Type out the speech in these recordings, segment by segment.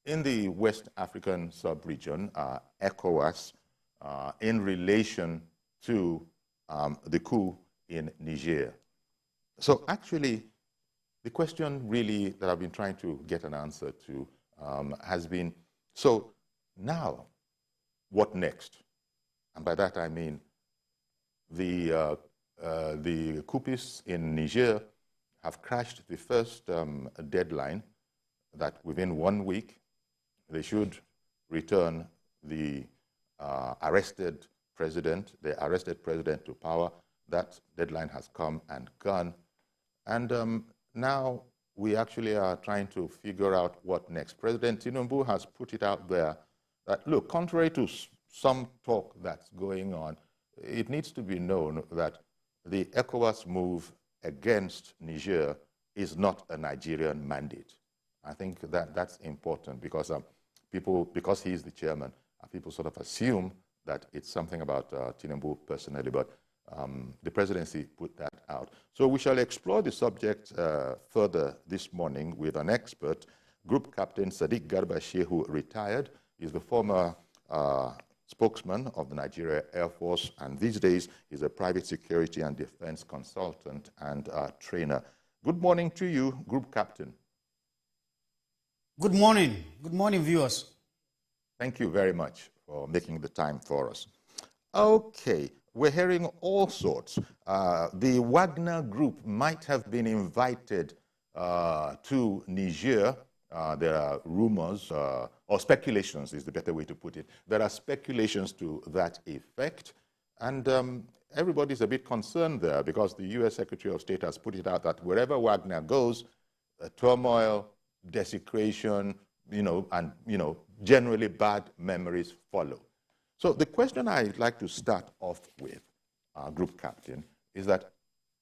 in the West African sub-region, ECOWAS, in relation to the coup in Niger. So actually, the question really that I've been trying to get an answer to has been, so now, what next? And by that I mean the coupists in Niger have crashed the first deadline that within 1 week they should return the arrested president to power. That deadline has come and gone. And now we actually are trying to figure out what next. President Tinubu has put it out there that, look, contrary to some talk that's going on, it needs to be known that the ECOWAS move against Niger is not a Nigerian mandate. I think that that's important because because he's the chairman, people sort of assume that it's something about Tinubu personally, but the presidency put that out. So we shall explore the subject further this morning with an expert, Group Captain Sadiq Garba Shehu, retired. He's the former spokesman of the Nigeria Air Force, and these days he's a private security and defense consultant and trainer. Good morning to you, Group Captain. Good morning. Good morning, viewers. Thank you very much for making the time for us. Okay, we're hearing all sorts. The Wagner group might have been invited to Niger. There are rumors, or speculations is the better way to put it. There are speculations to that effect. And everybody's a bit concerned there because the U.S. Secretary of State has put it out that wherever Wagner goes, turmoil, desecration, and generally bad memories follow. So the question I'd like to start off with, Group Captain, is that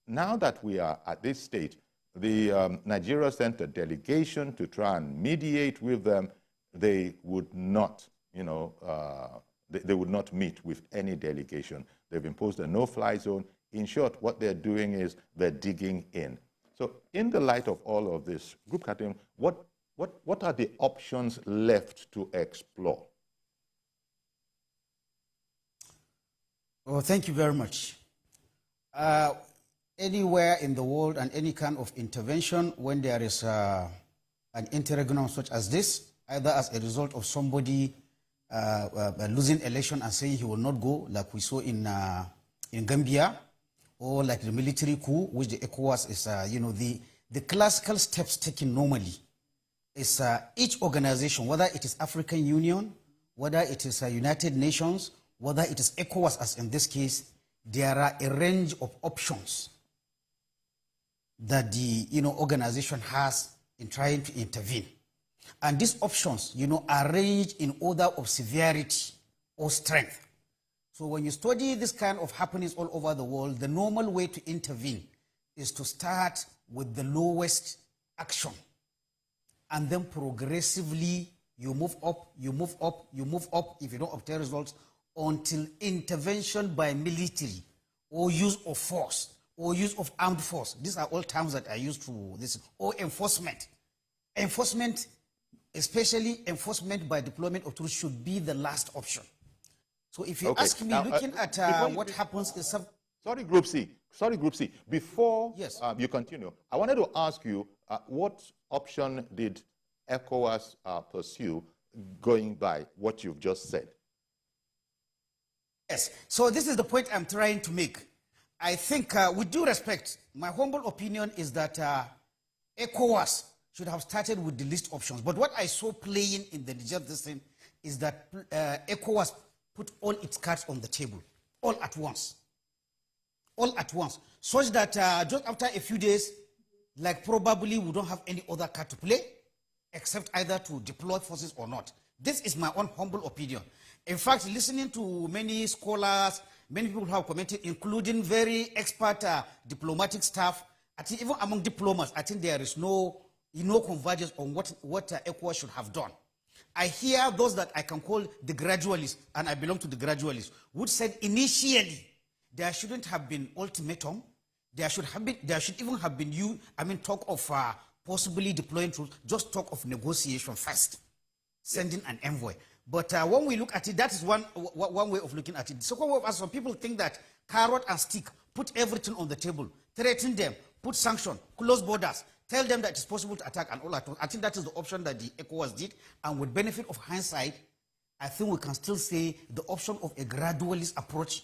now that we are at this stage, the Nigeria sent a delegation to try and mediate with them. They would not, they would not meet with any delegation. They've imposed a no-fly zone. In short, what they're doing is they're digging in. So in the light of all of this, Group Captain, what are the options left to explore? Oh, thank you very much. Anywhere in the world and any kind of intervention when there is an interregnum such as this, either as a result of somebody losing election and saying he will not go, like we saw in Gambia, or like the military coup, which the ECOWAS is, the classical steps taken normally is each organization, whether it is African Union, whether it is United Nations, whether it is ECOWAS, as in this case, there are a range of options that the organization has in trying to intervene. And these options, are ranged in order of severity or strength. So when you study this kind of happenings all over the world, the normal way to intervene is to start with the lowest action. And then progressively, you move up, you move up, you move up, if you don't obtain results, until intervention by military, or use of force, or use of armed force. These are all terms that are used to this, or enforcement. Enforcement, especially enforcement by deployment of troops, should be the last option. So if you ask me, now, looking at what happens is some... Sorry, Group C. Before you continue, I wanted to ask you, what option did ECOWAS pursue going by what you've just said? Yes, so this is the point I'm trying to make. I think, with due respect, my humble opinion is that ECOWAS should have started with the least options. But what I saw playing in the Niger system is that ECOWAS put all its cards on the table, all at once. All at once. Such that just after a few days, like probably we don't have any other card to play, except either to deploy forces or not. This is my own humble opinion. In fact, listening to many scholars, many people who have commented, including very expert diplomatic staff, I think even among diplomats, I think there is no convergence on what ECOWAS should have done. I hear those that I can call the gradualists, and I belong to the gradualists, would said initially there shouldn't have been ultimatum. There should even have been talk of possibly deploying troops, just talk of negotiation first, sending an envoy. But when we look at it, that is one way of looking at it. The second way of some people think that carrot and stick, put everything on the table, threaten them, put sanction, close borders, tell them that it's possible to attack and all that. I think that is the option that the ECOWAS did. And with benefit of hindsight, I think we can still say the option of a gradualist approach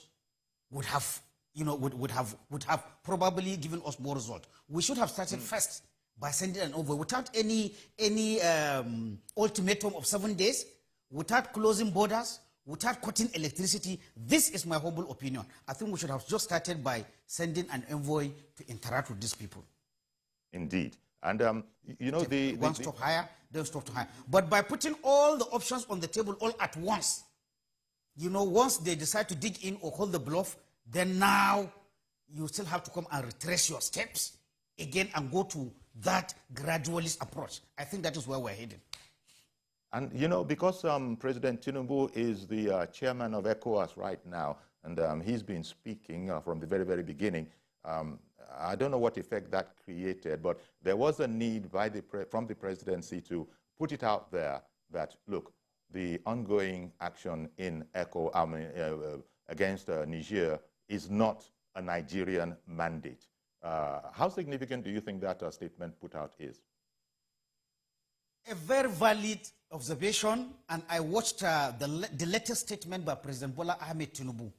would have, would have probably given us more result. We should have started first by sending an envoy without any ultimatum of 7 days, without closing borders, without cutting electricity. This is my humble opinion. I think we should have just started by sending an envoy to interact with these people. Indeed. And, one stop higher, then stop to higher. But by putting all the options on the table all at once, once they decide to dig in or hold the bluff, then now you still have to come and retrace your steps again and go to that gradualist approach. I think that is where we're heading. And, because President Tinubu is the chairman of ECOWAS right now, and he's been speaking from the very, very beginning, I don't know what effect that created, but there was a need from the presidency to put it out there that, look, the ongoing action in against Niger is not a Nigerian mandate. How significant do you think that statement put out is? A very valid observation, and I watched the latest statement by President Bola Ahmed Tinubu.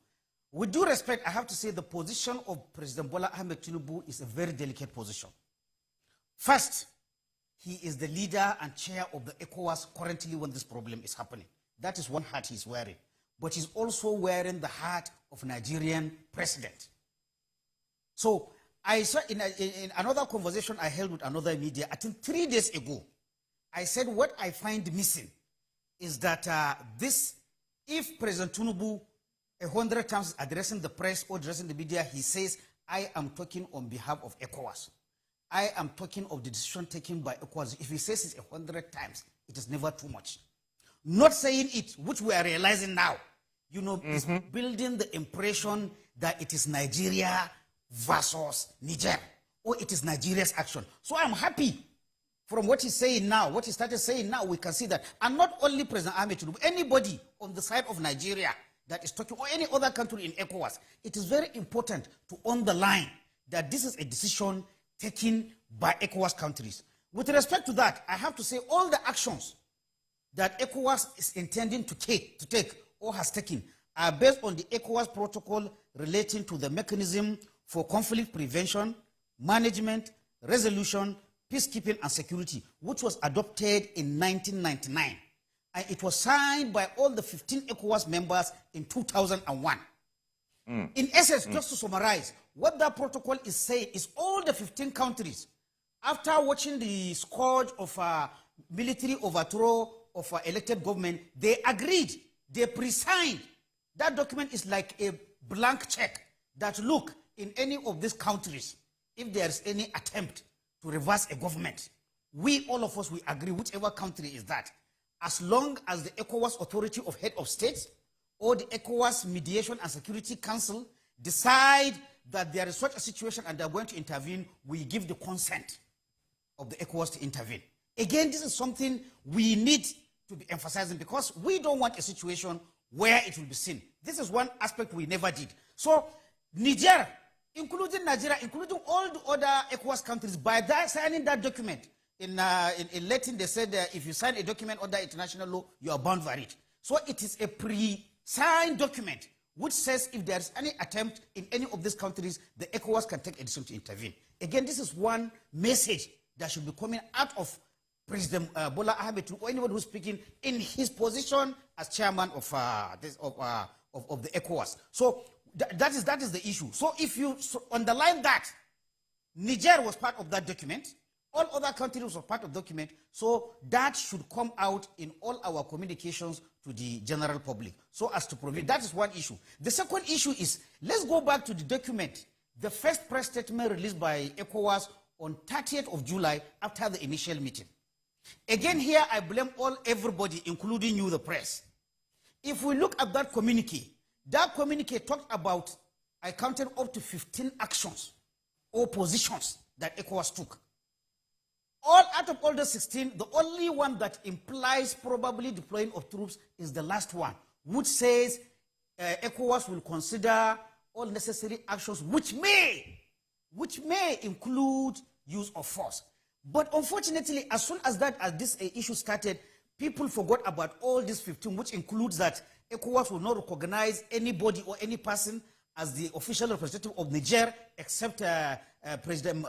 With due respect, I have to say the position of President Bola Ahmed Tinubu is a very delicate position. First, he is the leader and chair of the ECOWAS currently when this problem is happening. That is one hat he's wearing. But he's also wearing the hat of Nigerian president. So I saw in another conversation I held with another media, I think 3 days ago, I said what I find missing is that if President Tinubu 100 times addressing the press or addressing the media, he says, I am talking on behalf of ECOWAS. I am talking of the decision taken by ECOWAS. If he says it 100 times, it is never too much. Not saying it, which we are realizing now, is building the impression that it is Nigeria versus Niger, or it is Nigeria's action. So I'm happy from what he's saying now, what he started saying now, we can see that. And not only President Ahmed Tinubu, anybody on the side of Nigeria that is talking, or any other country in ECOWAS, it is very important to underline that this is a decision taken by ECOWAS countries. With respect to that, I have to say all the actions that ECOWAS is intending to take or has taken are based on the ECOWAS protocol relating to the mechanism for conflict prevention, management, resolution, peacekeeping and security, which was adopted in 1999. And it was signed by all the 15 ECOWAS members in 2001. In essence, just to summarize, what that protocol is saying is all the 15 countries, after watching the scourge of military overthrow of elected government, they agreed, they pre-signed. That document is like a blank check that, look, in any of these countries, if there is any attempt to reverse a government, all of us, we agree, whichever country is that, as long as the ECOWAS Authority of Head of States or the ECOWAS Mediation and Security Council decide that there is such a situation and they're going to intervene, we give the consent of the ECOWAS to intervene. Again, this is something we need to be emphasizing because we don't want a situation where it will be seen. This is one aspect we never did. So Niger, including Nigeria, including all the other ECOWAS countries, by that signing that document, in Latin they said if you sign a document under international law, you are bound by it. So it is a pre-signed document which says if there is any attempt in any of these countries, the ECOWAS can take a decision to intervene. Again, this is one message that should be coming out of President Bola Ahmed Tinubu, or anyone who's speaking in his position as chairman of the ECOWAS. So that is the issue. So if you underline that, Niger was part of that document, all other countries were part of the document, so that should come out in all our communications to the general public, so as to prevent. That is one issue. The second issue is, let's go back to the document, the first press statement released by ECOWAS on 30th of July after the initial meeting. Again, here I blame everybody, including you, the press. If we look at that communique talked about, I counted up to 15 actions or positions that ECOWAS took. Out of all the 16, the only one that implies probably deploying of troops is the last one, which says ECOWAS will consider all necessary actions which may include use of force. But unfortunately, as soon as this issue started, people forgot about all these 15, which includes that ECOWAS will not recognize anybody or any person as the official representative of Niger, except President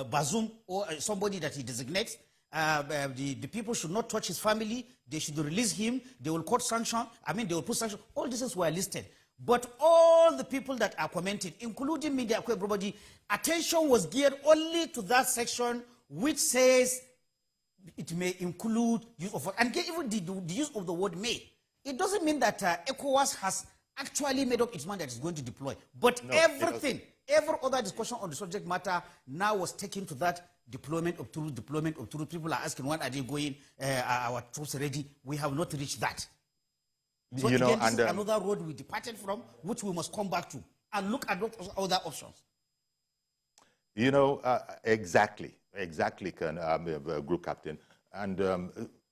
Bazoum or somebody that he designates. The people should not touch his family. They should release him. They will put sanctions. They will put sanctions. All these were listed. But all the people that are commented, including media, everybody, attention was geared only to that section which says it may include use of force. And even the use of the word may. It doesn't mean that ECOWAS has actually made up its mind that it's going to deploy. But no, every other discussion on the subject matter now was taken to that deployment of troops. People are asking, when are they going? Are our troops ready? We have not reached that. So this is another road we departed from, which we must come back to and look at other options. Exactly, Group Captain. And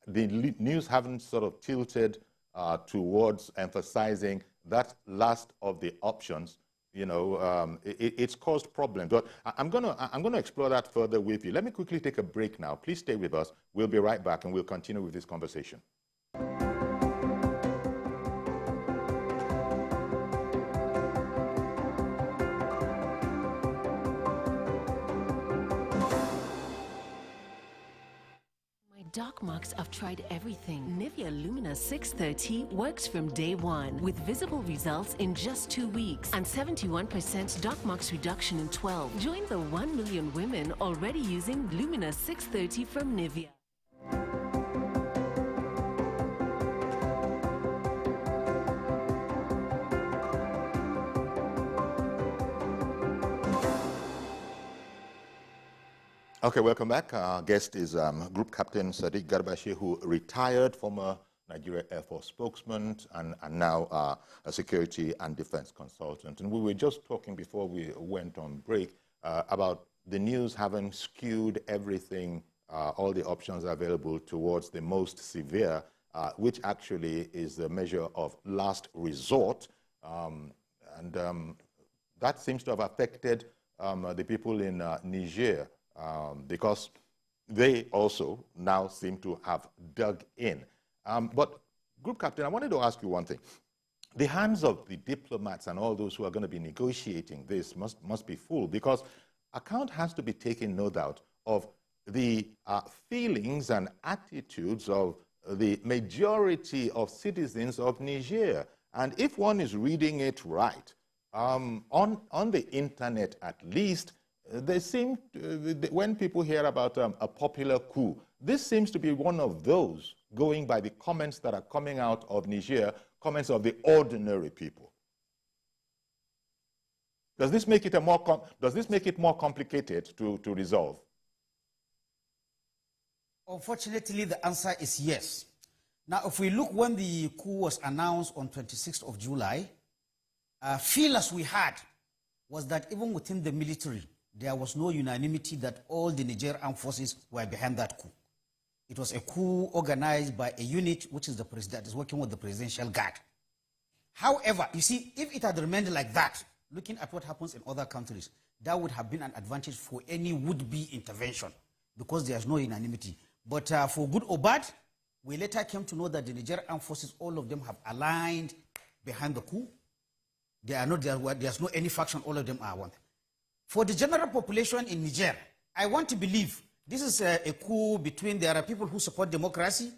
the news haven't sort of tilted towards emphasizing that last of the options. It's caused problems. But I'm gonna explore that further with you. Let me quickly take a break now. Please stay with us. We'll be right back and we'll continue with this conversation. Dark marks, I've tried everything. Nivea Lumina 630 works from day one with visible results in just 2 weeks and 71% dark marks reduction in 12. Join the 1 million women already using Lumina 630 from Nivea. Okay, welcome back. Our guest is Group Captain Sadiq Garbashi, who retired, former Nigeria Air Force spokesman, and now a security and defense consultant. And we were just talking before we went on break about the news having skewed everything, all the options available towards the most severe, which actually is the measure of last resort. That seems to have affected the people in Niger. Because they also now seem to have dug in. But, Group Captain, I wanted to ask you one thing. The hands of the diplomats and all those who are going to be negotiating this must be full, because account has to be taken, no doubt, of the feelings and attitudes of the majority of citizens of Niger. And if one is reading it right, on the internet at least, they seem, when people hear about a popular coup, this seems to be one of those, going by the comments that are coming out of Niger, comments of the ordinary people. Does this make it more complicated to resolve? Unfortunately, the answer is yes. Now, if we look when the coup was announced on 26th of July, feelers we had was that even within the military, there was no unanimity that all the Nigerian armed forces were behind that coup. It was a coup organized by a unit which is the president, that is working with the Presidential Guard. However, you see, if it had remained like that, looking at what happens in other countries, that would have been an advantage for any would-be intervention because there's no unanimity. But for good or bad, we later came to know that the Nigerian armed forces, all of them have aligned behind the coup. There's no any faction, all of them are one. For the general population in Niger, I want to believe this is a coup between, there are people who support democracy,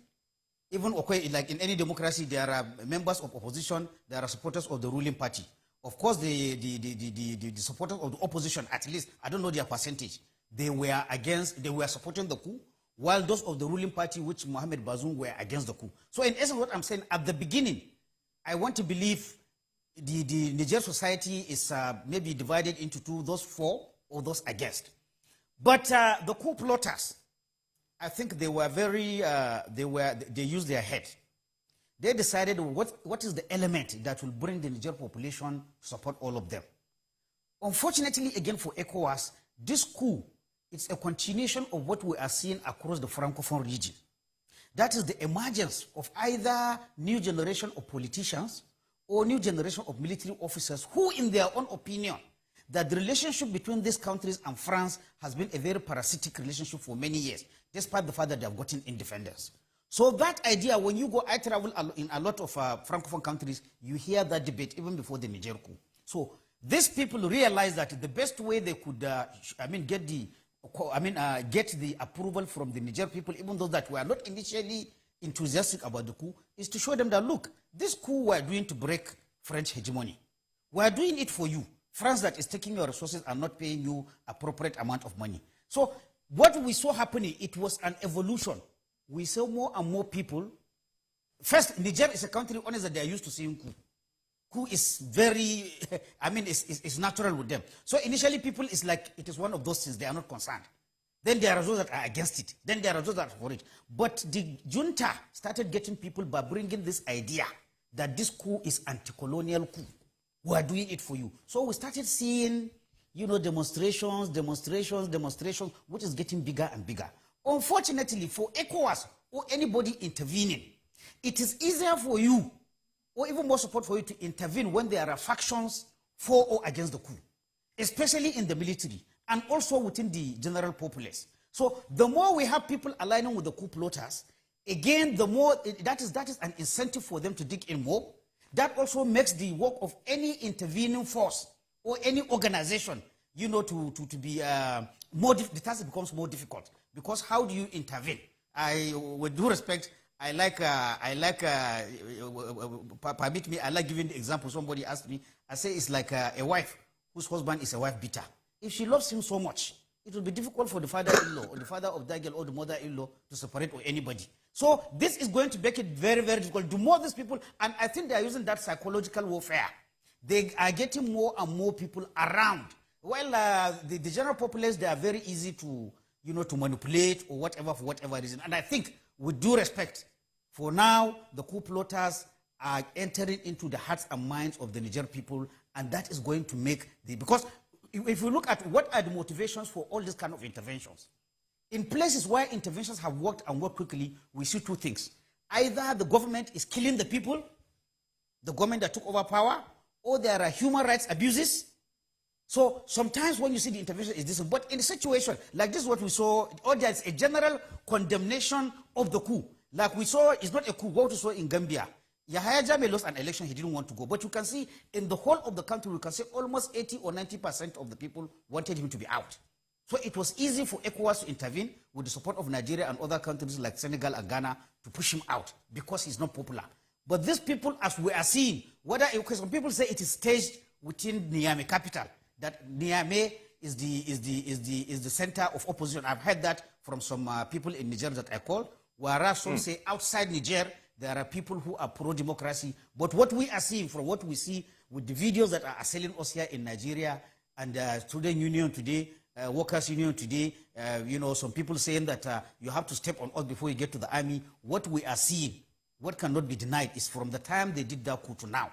even like in any democracy, there are members of opposition, there are supporters of the ruling party. Of course, the supporters of the opposition, at least, I don't know their percentage, they were supporting the coup, while those of the ruling party, which Mohamed Bazoum, were against the coup. So in essence, what I'm saying, at the beginning, I want to believe the Niger society is maybe divided into two, those for or those against. But the coup plotters, I think they were very, they used their head. They decided what is the element that will bring the Niger population to support all of them. Unfortunately, again for ECOWAS, this coup it's a continuation of what we are seeing across the Francophone region. That is the emergence of either new generation of politicians or new generation of military officers who, in their own opinion, that the relationship between these countries and France has been a very parasitic relationship for many years, despite the fact that they have gotten independence. So that idea, when you go, I travel in a lot of Francophone countries, you hear that debate even before the Niger coup. So these people realize that the best way they could, get the approval from the Niger people, even though that we are not initially enthusiastic about the coup, is to show them that, look, this coup we are doing to break French hegemony. We are doing it for you. France that is taking your resources and not paying you appropriate amount of money. So what we saw happening, it was an evolution. We saw more and more people. First, Niger is a country, honest, that they are used to seeing coup. Coup is very, it's natural with them. So initially people, it's like, it is one of those things, they are not concerned. Then there are those that are against it. Then there are those that are for it. But the junta started getting people by bringing this idea that this coup is anti-colonial coup. We are doing it for you. So we started seeing, demonstrations, which is getting bigger and bigger. Unfortunately, for ECOWAS or anybody intervening, it is easier for you, or even more support for you to intervene when there are factions for or against the coup, especially in the military and also within the general populace. So the more we have people aligning with the coup plotters, again, the more, that is an incentive for them to dig in more. That also makes the work of any intervening force or any organization, to be the task becomes more difficult, because how do you intervene? With due respect, I like giving the example. Somebody asked me, I say it's like a wife whose husband is a wife beater. If she loves him so much, it will be difficult for the father-in-law or the father of that girl or the mother-in-law to separate or anybody. So this is going to make it very, very difficult. The more these people, and I think they are using that psychological warfare, they are getting more and more people around. Well, the general populace, they are very easy to, to manipulate or whatever, for whatever reason. And I think, with due respect, for now, the coup plotters are entering into the hearts and minds of the Niger people, and that is going to make because if you look at what are the motivations for all these kind of interventions, in places where interventions have worked and worked quickly, we see two things. Either the government is killing the people, the government that took over power, or there are human rights abuses. So sometimes when you see the intervention is this, but in a situation like this, what we saw, or there's a general condemnation of the coup. Like we saw, it's not a coup, what we saw in Gambia. Yahya Jammeh lost an election, he didn't want to go. But you can see in the whole of the country, we can say almost 80 or 90% of the people wanted him to be out. So it was easy for ECOWAS to intervene with the support of Nigeria and other countries like Senegal and Ghana to push him out because he's not popular. But these people, as we are seeing, some people say it is staged within Niamey capital, that Niamey is the center of opposition. I've heard that from some people in Niger that I call, whereas some say outside Niger, there are people who are pro-democracy. But what we are seeing, from what we see with the videos that are assailing us here in Nigeria, and Student Union today, Workers Union today, some people saying that you have to step on us before you get to the army. What we are seeing, what cannot be denied, is from the time they did that coup to now,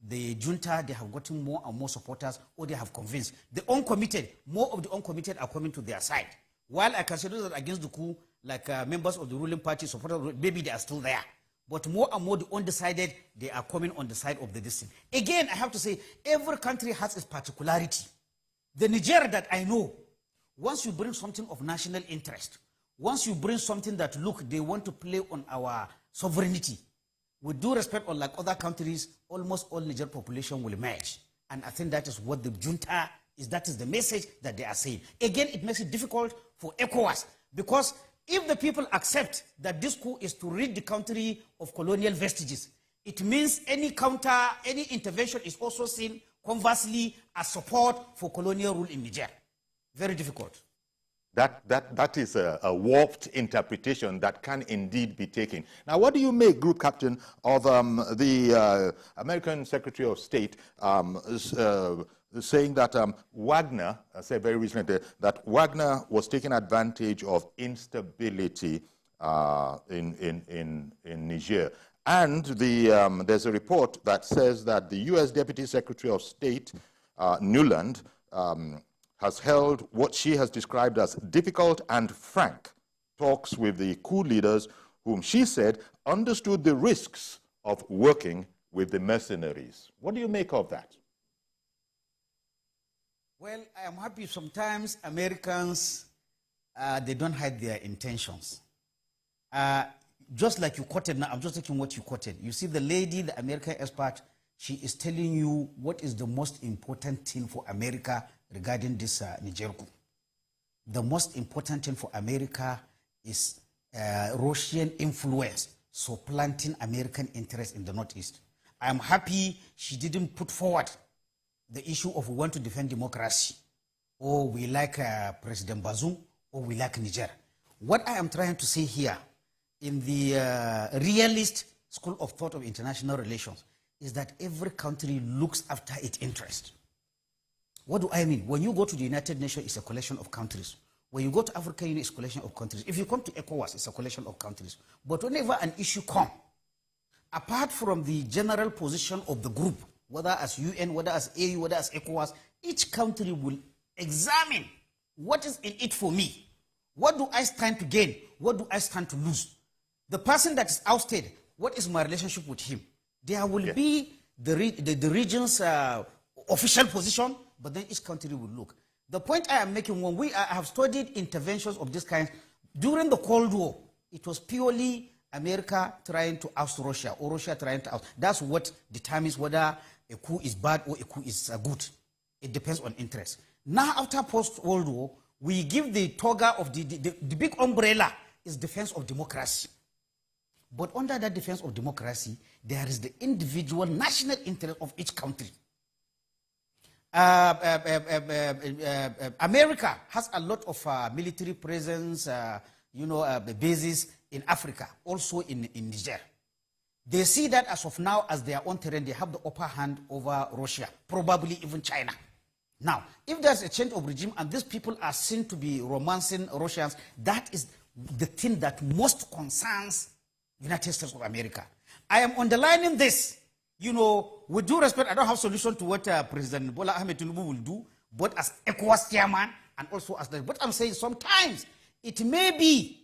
the junta, they have gotten more and more supporters, or they have convinced. The uncommitted, more of the uncommitted are coming to their side. While I consider that against the coup, like members of the ruling party, supporters, maybe they are still there. But more and more the undecided, they are coming on the side of the dissident. Again, I have to say, every country has its particularity. The Niger that I know, once you bring something of national interest, once you bring something that, look, they want to play on our sovereignty, with due respect, unlike other countries, almost all Niger population will emerge. And I think that is what the junta is, that is the message that they are saying. Again, it makes it difficult for ECOWAS, because if the people accept that this coup is to rid the country of colonial vestiges, it means any intervention is also seen conversely as support for colonial rule in Niger. Very difficult. That is a warped interpretation that can indeed be taken. Now, what do you make, Group Captain, of the American Secretary of State saying that Wagner, said very recently, that Wagner was taking advantage of instability in Niger? And there's a report that says that the U.S. Deputy Secretary of State, Nuland, has held what she has described as difficult and frank talks with the coup leaders, whom she said understood the risks of working with the mercenaries. What do you make of that? Well, I am happy sometimes Americans, they don't hide their intentions. Just like you quoted now, I'm just taking what you quoted. You see the lady, the American expert, she is telling you what is the most important thing for America regarding this Niger coup. The most important thing for America is Russian influence supplanting American interests in the Northeast. I am happy she didn't put forward the issue of we want to defend democracy, or we like President Bazoum, or we like Niger. What I am trying to say here in the realist school of thought of international relations is that every country looks after its interest. What do I mean? When you go to the United Nations, it's a collection of countries. When you go to African Union, it's a collection of countries. If you come to ECOWAS, it's a collection of countries. But whenever an issue comes, apart from the general position of the group, whether as UN, whether as AU, whether as ECOWAS, each country will examine what is in it for me. What do I stand to gain? What do I stand to lose? The person that is ousted, what is my relationship with him? There will be the region's official position, but then each country will look. The point I am making, when I have studied interventions of this kind, during the Cold War, it was purely America trying to oust Russia, or Russia trying to oust. That's what determines whether a coup is bad or a coup is good. It depends on interest. Now, after post-World War, we give the toga of the big umbrella is defense of democracy. But under that defense of democracy, there is the individual national interest of each country. America has a lot of military presence, bases in Africa, also in Niger. They see that as of now, as their own terrain, they have the upper hand over Russia, probably even China. Now, if there's a change of regime and these people are seen to be romancing Russians, that is the thing that most concerns United States of America. I am underlining this. With due respect, I don't have solution to what President Bola Ahmed Tinubu will do, but as ECOWAS chairman and also as but I'm saying sometimes it may be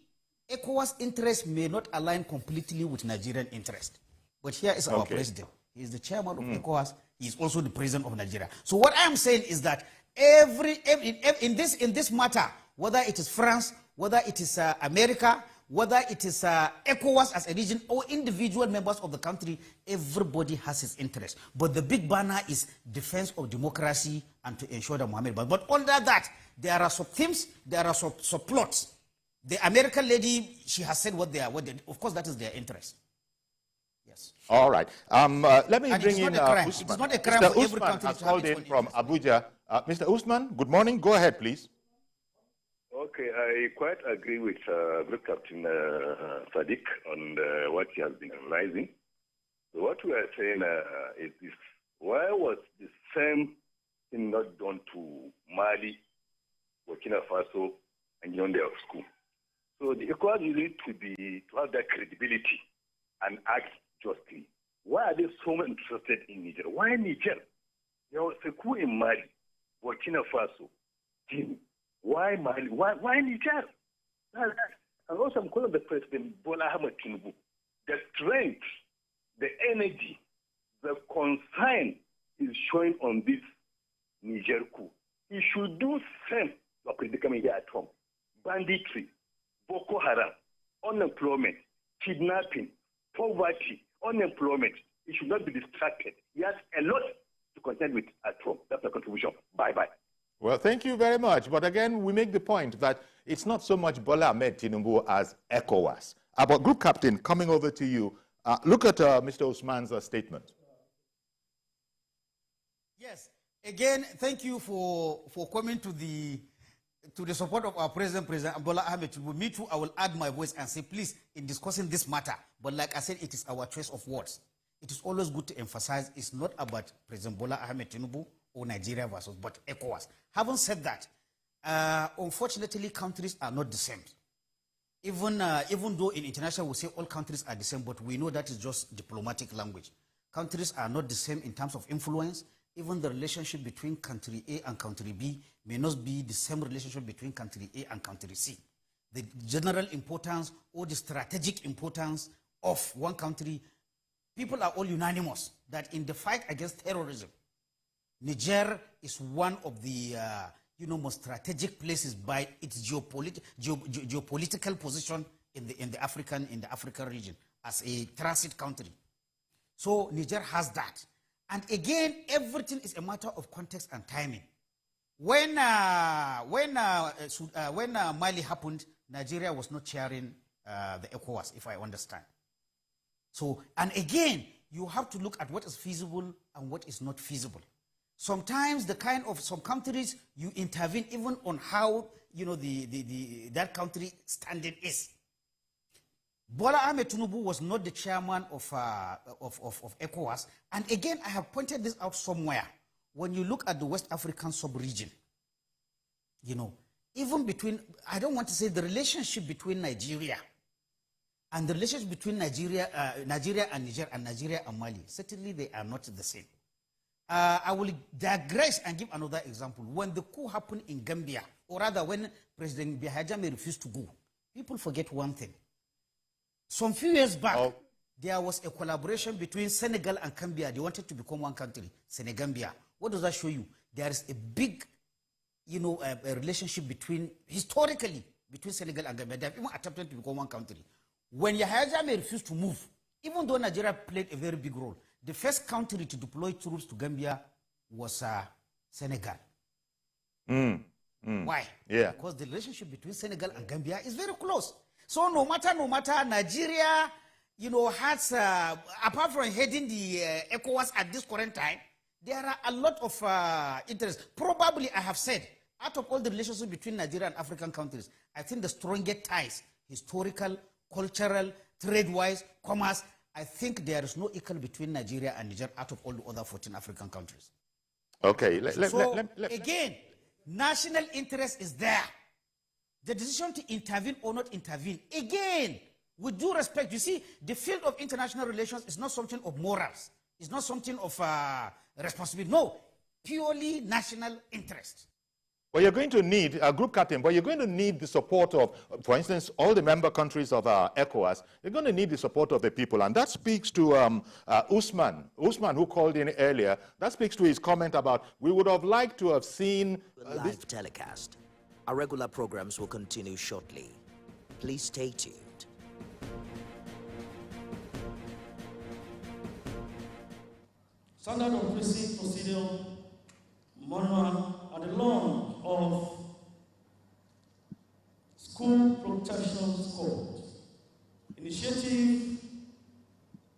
ECOWAS interest may not align completely with Nigerian interest. But here is our president. He is the chairman of ECOWAS. He is also the president of Nigeria. So what I am saying is that in this matter, whether it is France, whether it is America, whether it is ECOWAS as a region or individual members of the country, everybody has his interest. But the big banner is defense of democracy and to ensure that Mohammed. But under that, there are sub-themes, there are sub-plots. The American lady, she has said what they are. Of course, that is their interest. Yes. All right. Let me bring in Usman. It's not a crime Mr. for every Usman country has to have called its in own from interest. Abuja. Mr. Usman, good morning. Go ahead, please. Okay, I quite agree with Group Captain Sadiq on what he has been analyzing. So what we are saying is this: why was the same thing not done to Mali, Burkina Faso, and Yaoundé of school? So the ECOWAS need to have that credibility and act justly. Why are they so interested in Niger? Why Niger? There was a coup in Mali, Burkina Faso, Guinea. Why Mali? Why Niger? And also, I'm calling the President Bola Ahmed Tinubu. The strength, the energy, the concern is showing on this Niger coup. He should do same to predicament here at home. Banditry, Boko Haram, unemployment, kidnapping, poverty, unemployment. He should not be distracted. He has a lot to contend with at home. That's my contribution. Bye-bye. Well, thank you very much. But again, we make the point that it's not so much Bola Ahmed Tinubu as ECOWAS. But Group Captain, coming over to you, look at Mr. Usman's statement. Yes. Again, thank you for coming to the support of our President Bola Ahmed Tinubu. Me too, I will add my voice and say, please, in discussing this matter, but like I said, it is our choice of words. It is always good to emphasize it's not about President Bola Ahmed Tinubu or Nigeria versus, but ECOWAS. Having said that, unfortunately, countries are not the same. Even though in international we say all countries are the same, but we know that is just diplomatic language. Countries are not the same in terms of influence. even the relationship between country A and country B may not be the same relationship between country A and country C. The general importance or the strategic importance of one country, people are all unanimous that in the fight against terrorism, Niger is one of the most strategic places by its geopolitical position in the African region as a transit country. So Niger has that. And again, everything is a matter of context and timing. When Mali happened, Nigeria was not chairing the ECOWAS, if I understand. So, and again, you have to look at what is feasible and what is not feasible. Sometimes some countries, you intervene even on how, that country standing is. Bola Ahmed Tinubu was not the chairman of ECOWAS. And again, I have pointed this out somewhere. When you look at the West African sub-region, even between, I don't want to say the relationship between Nigeria and the relationship between Nigeria and Niger and Nigeria and Mali, certainly they are not the same. I will digress and give another example. When the coup happened in Gambia, or rather when President Buhari refused to go, people forget one thing. Some few years back, there was a collaboration between Senegal and Gambia. They wanted to become one country, Senegambia. What does that show you? There is a big, a relationship historically, between Senegal and Gambia. They have even attempted to become one country. When Yahya Jammeh refused to move, even though Nigeria played a very big role, the first country to deploy troops to Gambia was Senegal. Why? Yeah. Because the relationship between Senegal and Gambia is very close. So no matter, Nigeria, has, apart from heading the ECOWAS at this current time, there are a lot of interests. Probably, I have said, out of all the relationships between Nigeria and African countries, I think the strongest ties, historical, cultural, trade-wise, commerce, I think there is no equal between Nigeria and Niger out of all the other 14 African countries. Okay. Again, national interest is there. The decision to intervene or not intervene, again, with due respect, you see, the field of international relations is not something of morals. It's not something of responsibility. No, purely national interest. Well, you're going to need, Group Captain, but you're going to need the support of, for instance, all the member countries of ECOWAS. You're going to need the support of the people. And that speaks to Usman, who called in earlier. That speaks to his comment about, we would have liked to have seen live telecast. Our regular programs will continue shortly. Please stay tuned. Standard operating procedure manual at the launch of School Protection Code, initiative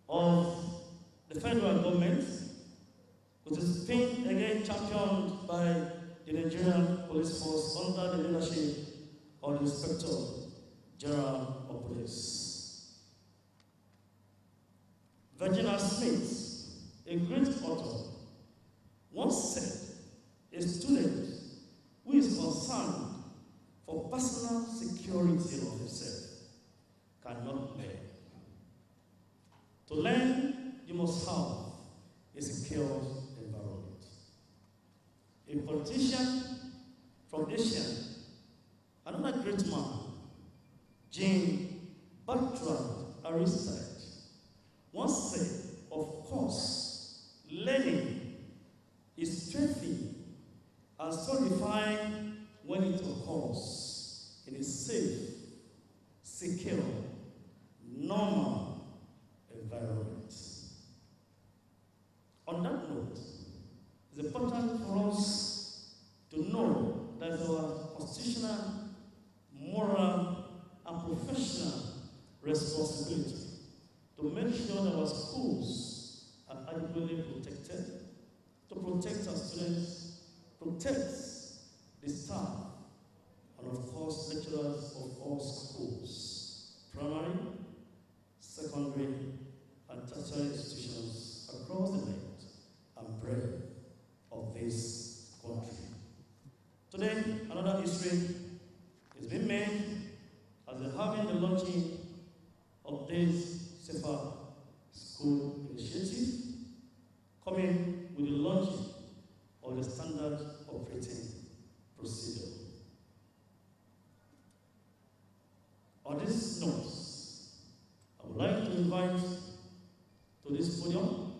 of the federal government, which is being again championed by the Nigerian Police Force under the leadership of the Inspector General of Police. Virginia Smith, a great author, once said, a student who is concerned for personal security of himself cannot learn. To learn, you must have a secure environment. A politician from Asia, another great man, Jean Bertrand Aristide, once said, of course, learning is strengthening and solidifying when it occurs in a safe, secure, normal environment. On that note, it's important for us to know that our constitutional, moral, and professional responsibility to make sure that our schools are adequately protected, to protect our students, protect the staff, and of course lecturers of all schools, primary, secondary, and tertiary institutions across the length and breadth of this country. Today, another history is being made as they're having the launching of this Safer School initiative, coming with the launching of the standard operating procedure. On this note, I would like to invite to this podium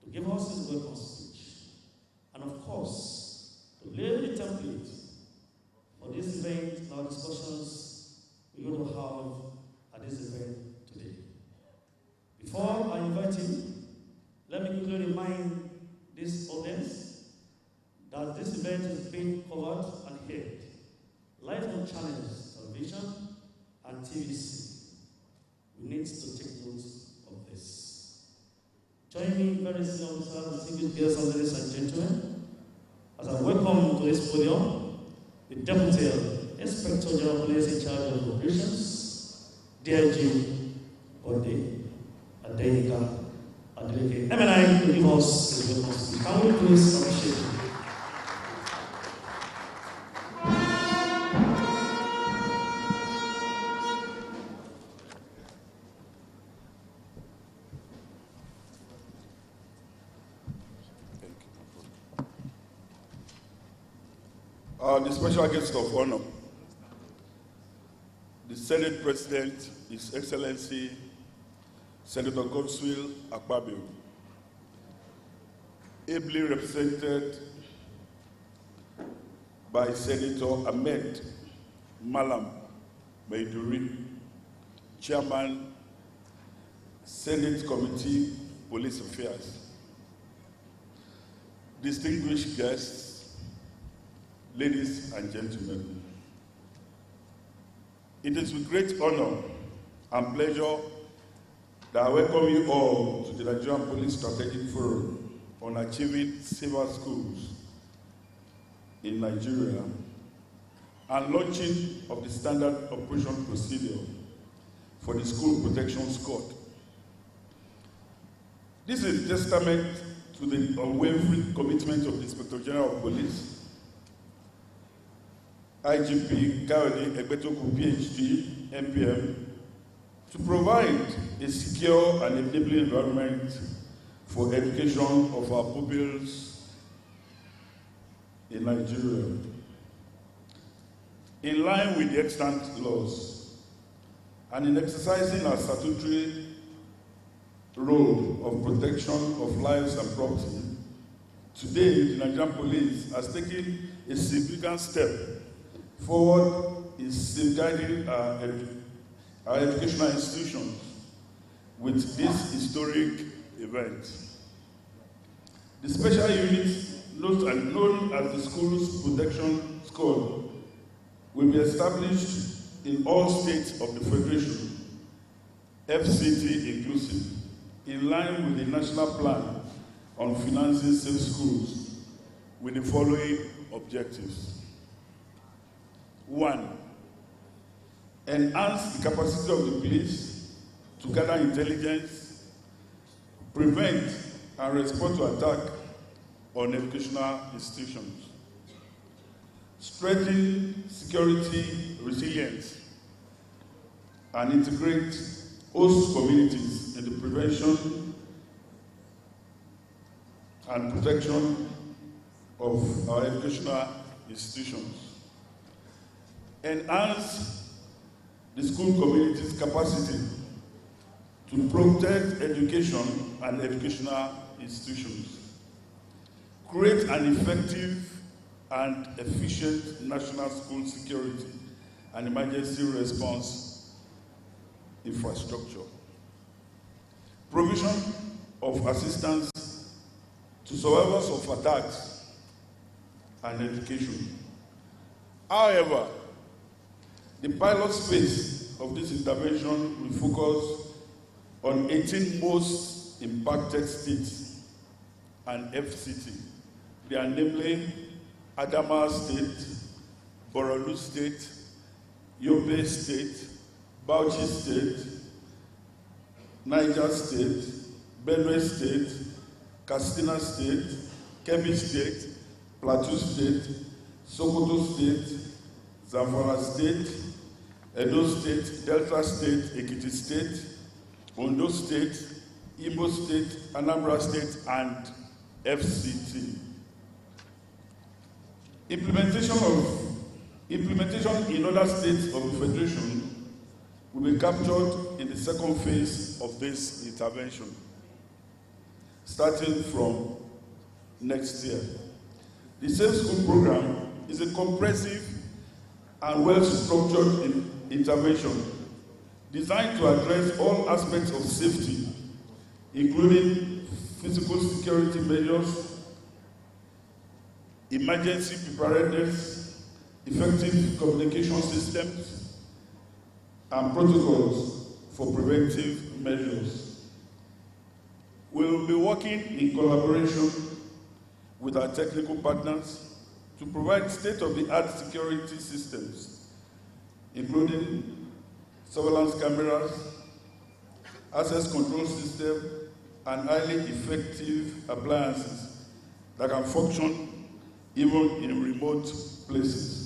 to give us his welcome speech, and of course, to lay the template for this event and our discussions we're going to have at this event today. Before I invite him, let me quickly remind this audience that this event is being covered and heard live on channels, television and TVC. We need to take note of this. Join me, very senior officers, distinguished guests, ladies and gentlemen, as I welcome to this podium the Deputy Inspector General of Police in charge of operations, DIG Bode Adeyinka Adeleke. MNI will give us his welcome speech. Can we please appreciate him? The special guest of honor, the Senate President, His Excellency Senator Godswill Akpabio, ably represented by Senator Ahmed Malam Maiduri, Chairman, Senate Committee, Police Affairs, distinguished guests, ladies and gentlemen, it is with great honor and pleasure that I welcome you all to the Nigerian Police Strategic Forum on Achieving Safer Schools in Nigeria and launching of the standard operation procedure for the School Protection Squad. This is a testament to the unwavering commitment of the Inspector General of Police, IGP Kayode Egbetoku, PhD, MPM, to provide a secure and enabling environment for education of our pupils in Nigeria. In line with the extant laws and in exercising our statutory role of protection of lives and property, today the Nigerian Police has taken a significant step forward in safeguarding our educational institutions with this historic event. The special unit, known as the Schools Protection Squad, will be established in all states of the Federation, FCT inclusive, in line with the National Plan on Financing Safe Schools, with the following objectives. 1. Enhance the capacity of the police to gather intelligence, prevent and respond to attack on educational institutions. Strengthen security resilience and integrate host communities in the prevention and protection of our educational institutions. Enhance the school community's capacity to protect education and educational institutions. Create an effective and efficient national school security and emergency response infrastructure. Provision of assistance to survivors of attacks and education. However, the pilot phase of this intervention will focus on 18 most impacted states and FCT. They are namely Adamawa State, Borno State, Yobe State, Bauchi State, Niger State, Benue State, Katsina State, Kebbi State, Plateau State, Sokoto State, Zamfara State, Edo State, Delta State, Ekiti State, Ondo State, Imo State, Anambra State, and FCT. Implementation in other states of the Federation will be captured in the second phase of this intervention, starting from next year. The Safe School Program is a comprehensive and well-structured intervention designed to address all aspects of safety, including physical security measures, emergency preparedness, effective communication systems, and protocols for preventive measures. We will be working in collaboration with our technical partners to provide state-of-the-art security systems, including surveillance cameras, access control system, and highly effective appliances that can function even in remote places.